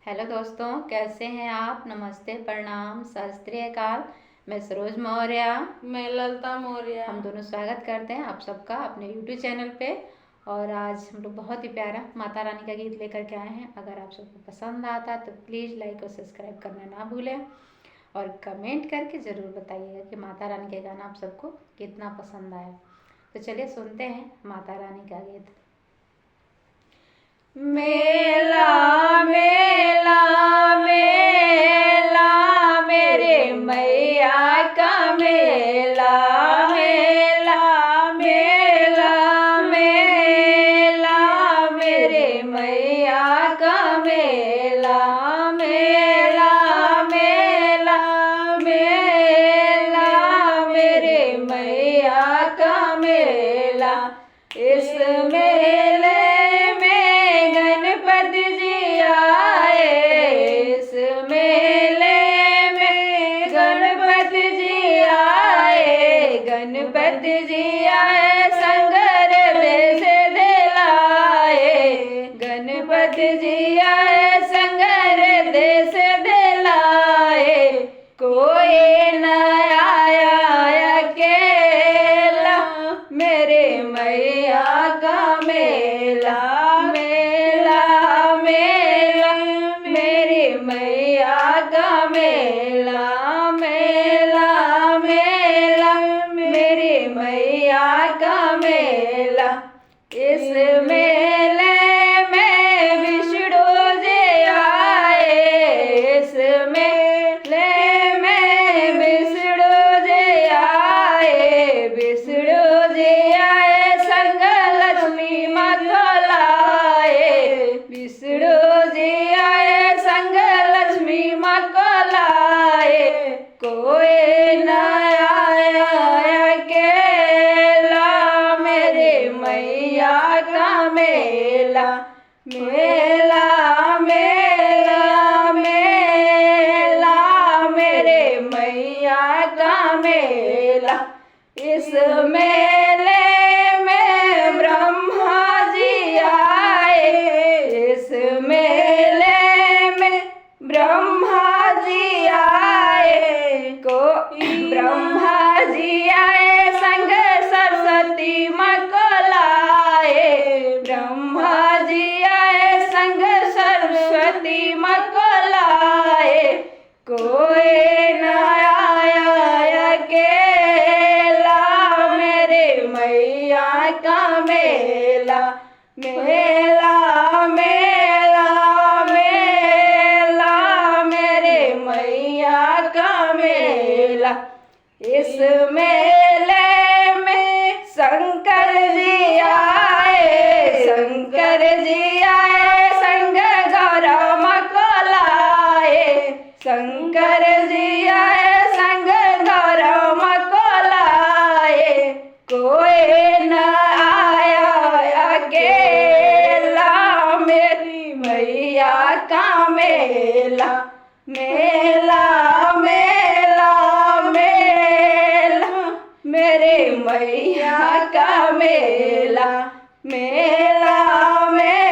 Hello दोस्तों, कैसे हैं आप। नमस्ते, प्रणाम, सत श्री अकाल। मैं सरोज मौर्य, मैं ललता मौर्य। हम दोनों स्वागत करते हैं आप सबका अपने यूट्यूब चैनल पे। और आज हम लोग बहुत ही प्यारा माता रानी का गीत लेकर के आए हैं। अगर आप सबको पसंद आता तो प्लीज़ लाइक और सब्सक्राइब करना ना भूलें और कमेंट करके ज़रूर बताइएगा कि माता रानी के गाना आप सबको कितना पसंद आया। तो चलिए सुनते हैं माता रानी का गीत। मेला मेला मेला मेरे मैया का मेला मेला मेला मेला मेरे मैया का मेला मेला मेला मेला मेरे मैया का मेला। इस मेले गणपति जी आए संगर देश दिलाए। गणपति जी आए संगर देश दिलाए। कोई न आया अकेला मेरे मैया का मेला मेला मेला मेरी मैया का मेला मेला मेला मेरी मैया का मेला। इस मेले में विष्णु जी आए। इस मेले में विष्णु जी आए। विष्णु जी आए संग लक्ष्मी माँ को लाए। विष्णु जी आए संग लक्ष्मी माँ को लाए। कोई न मेला मेला मेला मेला मेरे मैया का मेला। इस मेले में ब्रह्मा जी आए। इस मेले में ब्रह्मा जी आए। को ब्रह्मा जी आए संग सरस्वती माँ को लाए। ब्रह्मा जी आए संग सरस्वती माँ को लाए। कोई न आया अकेला मेरे मैया का मेला मेला मेला मेला मेरे मैया का मेला। इस मेले में शंकर जी आए। शंकर जी आए संग गौरव माँ को लाए। शंकर जी आए संग गौरव माँ को लाए। कोई न आया अकेला मेरी मैया का मेला मेला मेला मेला मेरे मैया का मेला मेला मेला।